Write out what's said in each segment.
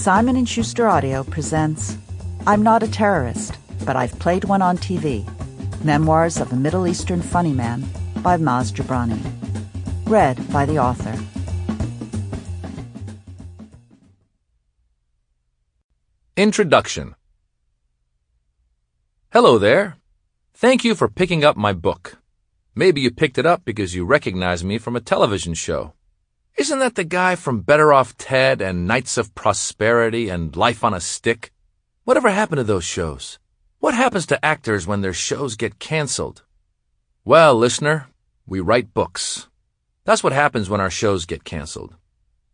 Simon & Schuster Audio presents I'm Not a Terrorist, but I've Played One on TV. Memoirs of a Middle Eastern Funny Man by Maz Jobrani. Read by the author. Introduction. Hello there. Thank you for picking up my book. Maybe you picked it up because you recognize me from a television show. Isn't that the guy from Better Off Ted and Knights of Prosperity and Life on a Stick? Whatever happened to those shows? What happens to actors when their shows get canceled? Well, listener, we write books. That's what happens when our shows get canceled.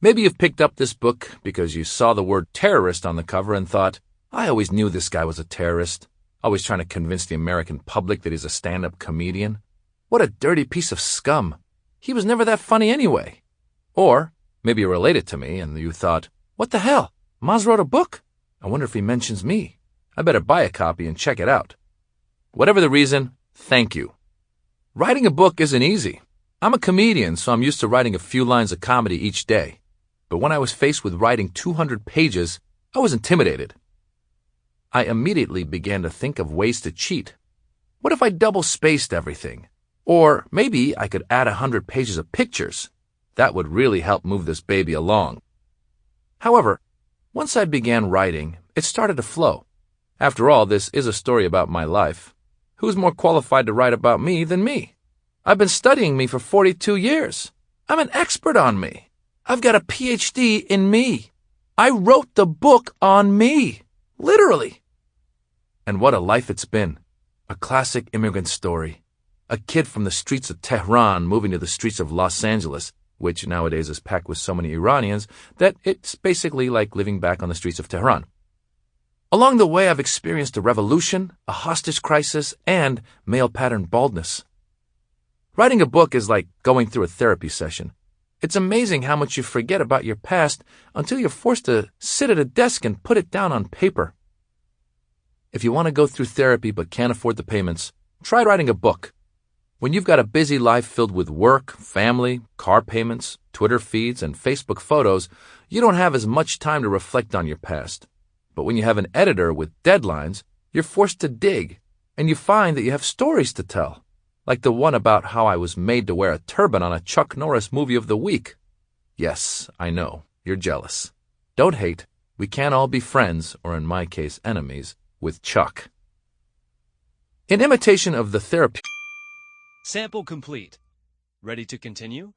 Maybe you've picked up this book because you saw the word terrorist on the cover and thought, I always knew this guy was a terrorist, always trying to convince the American public that he's a stand-up comedian. What a dirty piece of scum. He was never that funny anyway. Or maybe you related to me and you thought, what the hell? Maz wrote a book? I wonder if he mentions me. I better buy a copy and check it out. Whatever the reason, thank you. Writing a book isn't easy. I'm a comedian, so I'm used to writing a few lines of comedy each day. But when I was faced with writing 200 pages, I was intimidated. I immediately began to think of ways to cheat. What if I double-spaced everything? Or maybe I could add 100 pages of pictures. That would really help move this baby along. However, once I began writing, it started to flow. After all, this is a story about my life. Who's more qualified to write about me than me? I've been studying me for 42 years. I'm an expert on me. I've got a PhD in me. I wrote the book on me. Literally. And what a life it's been. A classic immigrant story. A kid from the streets of Tehran moving to the streets of Los Angeles, which nowadays is packed with so many Iranians that it's basically like living back on the streets of Tehran. Along the way, I've experienced a revolution, a hostage crisis, and male pattern baldness. Writing a book is like going through a therapy session. It's amazing how much you forget about your past until you're forced to sit at a desk and put it down on paper. If you want to go through therapy but can't afford the payments, try writing a book. When you've got a busy life filled with work, family, car payments, Twitter feeds, and Facebook photos, you don't have as much time to reflect on your past. But when you have an editor with deadlines, you're forced to dig, and you find that you have stories to tell, like the one about how I was made to wear a turban on a Chuck Norris movie of the week. Yes, I know, you're jealous. Don't hate. We can't all be friends, or in my case, enemies, with Chuck. In imitation of the therapy... Sample complete. Ready to continue?